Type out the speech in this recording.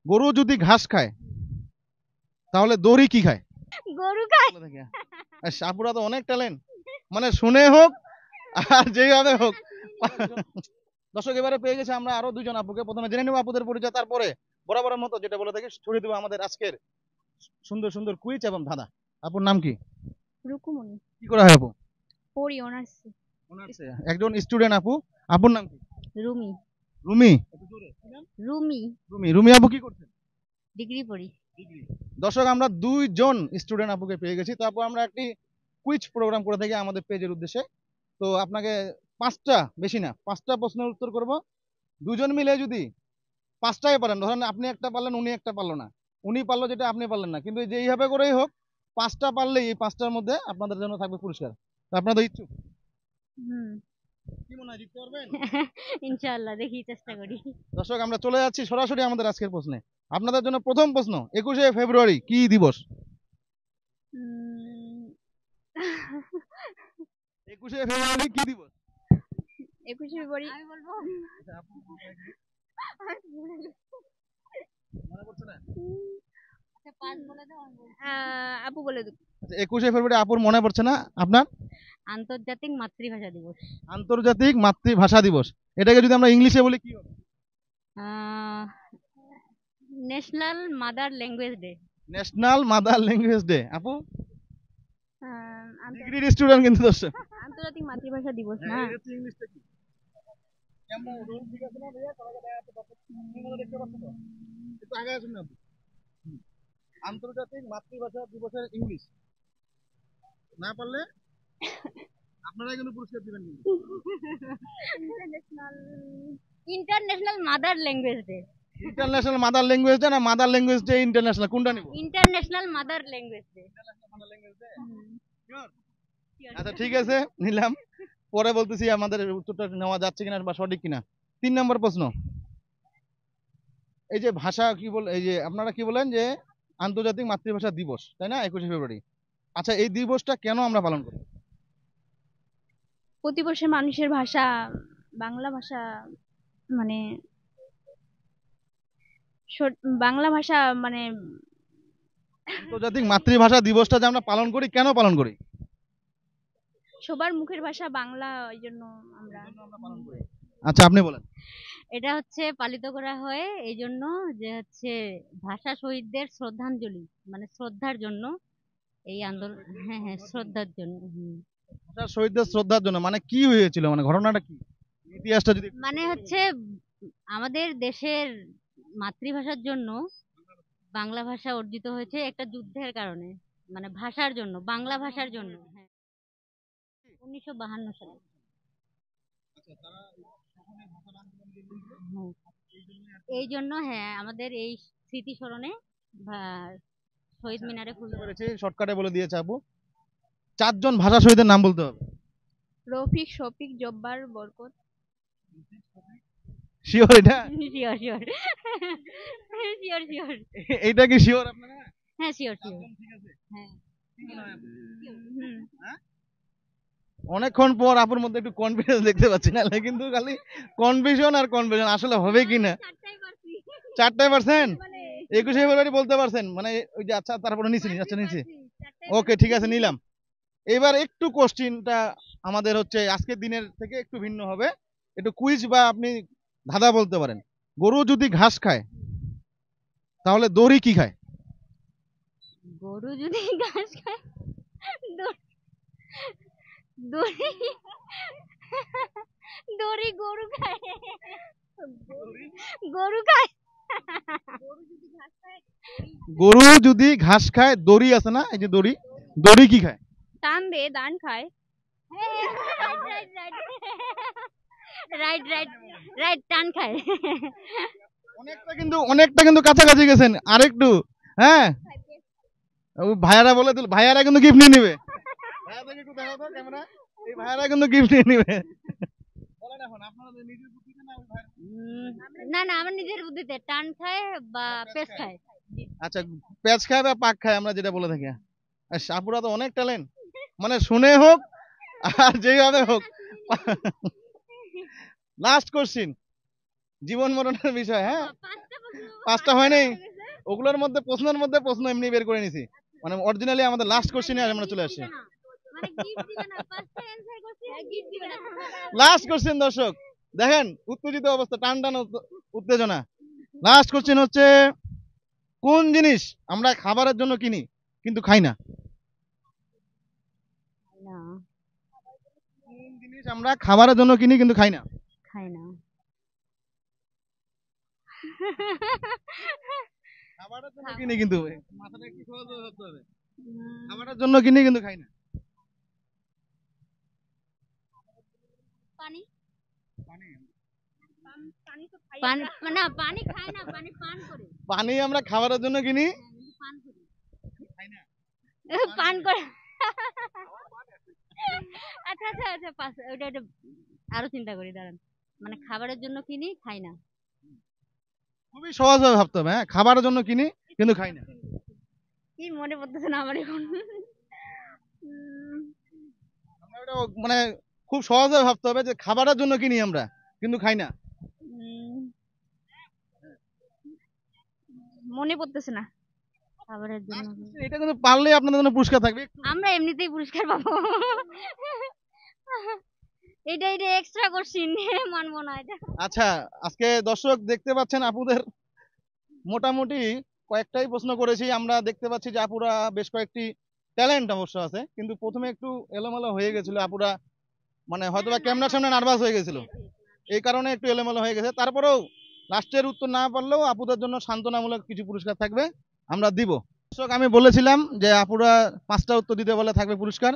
গরু যদি ঘাস খায় তাহলে দড়ি কি খায়? গরু খায়। বলে দেখি। আপুরা তো অনেক ট্যালেন্ট, মানে শুনে হোক আর যেভাবে হোক। দর্শক এবারে পেয়ে গেছে আমরা আরো দুজন আপুকে। প্রথমে জেনে নেব আপুদের পরিচয়, তারপরে বরাবরের মতো যেটা বলে থাকি ছড়িয়ে দেবো আমাদের আজকের সুন্দর সুন্দর কুইজ এবং ধাঁধা। আপুর নাম কি? রুকুমনি। কি করা হয় আপু? পড়ি অনার্স। অনার্সে একজন স্টুডেন্ট আপু। আপুর নাম কি? রুমি। রুমি। রুমি। রুমি, রুমি আপু কি করছেন? ডিগ্রি পড়ি। দর্শক আমরা দুইজন স্টুডেন্ট আপুকে পেয়ে গেছি। তো আপু আমরা একটি কুইজ প্রোগ্রাম করে থাকি আমাদের পেজের উদ্দেশ্যে। তো আপনাকে পাঁচটা, বেশি না, পাঁচটা প্রশ্নের উত্তর করব। দুজন মিলে যদি পাঁচটাই পারেন, ধরেন আপনি একটা পারলেন উনি একটা পারলো না, উনি পারলো যেটা আপনি পারলেন না, কিন্তু যেইভাবে করেই হোক পাঁচটা পারলেই এই পাঁচটার মধ্যে আপনাদের জন্য থাকবে পুরস্কার। তো আপনাদের ইচ্ছুক? হুম। কি মনে হয় জিততে পারবেন? ইনশাআল্লাহ দেখি চেষ্টা করি। দর্শক আমরা চলে যাচ্ছি সরাসরি আমাদের আজকের প্রশ্নে। আপনাদের জন্য প্রথম প্রশ্ন, 21শে ফেব্রুয়ারি কি দিবস? উম, 21শে ফেব্রুয়ারি কি দিবস? 21শে ফেব্রুয়ারি আমি বলবো। আচ্ছা, আপু বলতে কি? মনে পড়ছে না? আচ্ছা পাঁচ বলে দাও আমি বলছি। আপু বলে দাও। আচ্ছা, 21শে ফেব্রুয়ারি আপুর মনে পড়ছে না আপনার? আন্তর্জাতিক মাতৃভাষা দিবস। আন্তর্জাতিক মাতৃভাষা দিবস। এটাকে যদি আমরা ইংলিশে বলি কি হবে? National mother language day. National mother language day. আপু ডিগ্রির স্টুডেন্ট কিন্তু দর্শক। আন্তর্জাতিক মাতৃভাষা দিবস হ্যাঁ, না? এই হচ্ছে ইংলিশটা কি? ক্যামেরা রোল ঠিক আছে না ভাইয়া? সবাইকে দেখা যাচ্ছে, দর্শক নির্মলা দেখতে পাচ্ছ তো? একটু আগে আসুন না আপু। হুম। আন্তর্জাতিক মাতৃভাষা দিবসের ইংলিশ না পারলে আপনারাই কিন্তু পুরস্কার দিবেন কিন্তু। International international mother language day. International mother language day না মাদার ল্যাঙ্গুয়েজ ডে ইন্টারন্যাশনাল, কোনটা নিব? International mother language day. International mother language day. Sure? আচ্ছা ঠিক আছে, নিলাম। পরে বলতেছি আমাদের উত্তরটা নেওয়া যাচ্ছে কিনা বা সঠিক কিনা। 3 নম্বর প্রশ্ন, এই যে ভাষা কি বল, এই যে আপনারা কি বলেন যে আন্তর্জাতিক মাতৃভাষা দিবস, তাই না, 21শে ফেব্রুয়ারি। আচ্ছা এই দিবসটা কেন আমরা পালন করি? প্রতি বর্ষে মানুষের ভাষা বাংলা ভাষা, মানে বাংলা ভাষা মানে আন্তর্জাতিক মাতৃভাষা দিবসটা যে আমরা পালন করি, কেন পালন করি? সবার মুখের ভাষা বাংলা, ওই জন্য আমরা পালন করি। আচ্ছা আপনি বলেন। এটা হচ্ছে পালিত করা হয় এই জন্য যে হচ্ছে ভাষা শহীদদের শ্রদ্ধাঞ্জলি, মানে শ্রদ্ধার জন্য এই আন্দোলন। হ্যাঁ হ্যাঁ, শ্রদ্ধার জন্য। ভাষা শহীদদের শ্রদ্ধার জন্য, মানে কি হয়েছিল, মানে ঘটনাটা কি, ইতিহাসটা যদি মানে হচ্ছে আমাদের দেশের মাতৃভাষার জন্য বাংলা ভাষা অর্জিত হয়েছে একটা যুদ্ধের কারণে, মানে ভাষার জন্য, বাংলা ভাষার জন্য। হ্যাঁ, 1952 সালে। হ্যাঁ, এই জন্য হ্যাঁ আমাদের এই স্মৃতি স্মরণে শহীদ মিনারে ফুল দেওয়া। করেছি, শর্টকাটে বলে দিয়েছে আপু। 4জন ভাষা শহীদের নাম বলতে হবে। রফিক, শফিক, জব্বার, বরকত। শিওর এটা? Sure sure sure sure. এইটা কি শিওর আপনারা? হ্যাঁ শিওর শিওর। ঠিক আছে। হ্যাঁ। কি মনে হয় আপু? হুম। হ্যাঁ? অনেকক্ষণ পর আপুর মধ্যে একটু কনফিডেন্স দেখতে পাচ্ছি, না কিন্তু খালি কনফিউশন আর কনফিউশন, আসলে হবে কি না। চারটাই পারছি। 4টায় পারছেন? মানে 21শে ফেব্রুয়ারি বলতে পারছেন, মানে ওই যে আচ্ছা তারপরে নিচে আচ্ছা নিচে। চারটাই ওকে ঠিক আছে, নিলাম। এবার একটু কোশ্চিনটা আমাদের হচ্ছে আজকের দিনের থেকে একটু ভিন্ন হবে, একটু কুইজ বা আপনি ধাঁধা বলতে পারেন। গরু যদি ঘাস খায় তাহলে দড়ি কি খায়? গরু যদি ঘাস খায়, দড়ি দড়ি দড়ি গরু খায়। গরু খায়। গরু যদি ঘাস খায়, দড়ি আছে না, এই যে দড়ি, দড়ি কি খায়? টান দে দান খায়। রাইট রাইট রাইট, টান খায়। অনেকটা কিন্তু কাছাকাছি গেছেন, আরেকটু। হ্যাঁ, ও ভাইয়ারা বলে দিল, ভাইয়ারা কিন্তু গিফট নিয়ে নিবে। ভাইয়াদেরকে একটু দেখাও তো ক্যামেরা, এই ভাইয়ারা কিন্তু গিফট নিয়ে নিবে। বলেন এখন আপনাদের নিজের বুদ্ধিতে না ওই ভাইয়ের? না না, আমার নিজের বুদ্ধিতে টান খায় বা পেস খায়। আচ্ছা, পেঁচ খায় বা পাক খায় আমরা যেটা বলে থাকি। আর সাপুরা তো অনেক ট্যালেন্ট, মানে শুনে হোক আর যেভাবে হোক। লাস্ট কোশ্চিন, জীবন মরণের বিষয়, হ্যাঁ। পাঁচটা প্রশ্ন, পাঁচটা হয়নি? হয়ে গেছে। ওগুলোর মধ্যে প্রশ্নের মধ্যে প্রশ্ন এমনি বের করে নিছি, মানে অরিজিনালি আমাদের লাস্ট কোশ্চেনে মানে আমরা চলে আসছি। gift দিবে না। মানে gift দিবে না, পাঁচটা answer করছি, gift দিবে না। লাস্ট কোশ্চেন দর্শক, দেখেন উত্তেজিত অবস্থা, টান টান উত্তেজনা। লাস্ট কোশ্চেন হচ্ছে, কোন জিনিস আমরা খাবারের জন্য কিনি কিন্তু খাই না? না, কোন জিনিস আমরা খাবারের জন্য কিনি কিন্তু খাই না? খাই না। খাবারের জন্য কিনি কিন্তু, মাথাটা একটু সহজভাবে ভাবতে হবে। উম, খাবারের জন্য কিনি কিন্তু খাই না। পানি। পানি? পানি না, পানি খায় না, পানি পান করে। পানি আমরা খাবারের জন্য কিনি, হ্যাঁ, কিন্তু পান করি। খাই না। পান করে। আচ্ছা আচ্ছা আচ্ছা, ওটা ওটা আরো চিন্তা করি, দাঁড়ান। মানে খাবারের জন্য কিনি, খাই না। খুবই সহজভাবে ভাবতে হবে, হ্যাঁ, খাবারের জন্য কিনি কিন্তু খাই না। কি মনে পড়তেছে না আমার এখন। আমরা ওটা মানে খুব সহজভাবে ভাবতে হবে যে খাবারের জন্য কিনি আমরা কিন্তু খাই না। উম, মনে পড়তেছে না খাবারের জন্য। এটা কিন্তু পারলেই আপনাদের জন্য পুরস্কার থাকবে। আমরা এমনিতেই পুরস্কার পাবো। এটা এটা এক্সট্রা কোশ্চিন, মানবো না এটা। আচ্ছা, আজকে দর্শক দেখতে পাচ্ছেন আপুদের মোটামুটি কয়েকটাই প্রশ্ন করেছি, আমরা দেখতে পাচ্ছি যে আপুরা বেশ কয়েকটি ট্যালেন্ট অবশ্য আছে, কিন্তু প্রথমে একটু এলোমেলো হয়ে গেছিল আপুরা, মানে হয়তোবা ক্যামেরার সামনে নার্ভাস হয়ে গেছিল, এই কারণে একটু এলোমেলো হয়ে গেছে। তারপরেও লাস্টের উত্তর না পারলেও আপুদের জন্য সান্ত্বনামূলক কিছু পুরস্কার থাকবে, আমরা দিব। দর্শক, আমি বলেছিলাম যে আপুরা 5টা উত্তর দিতে বলে থাকবে পুরস্কার।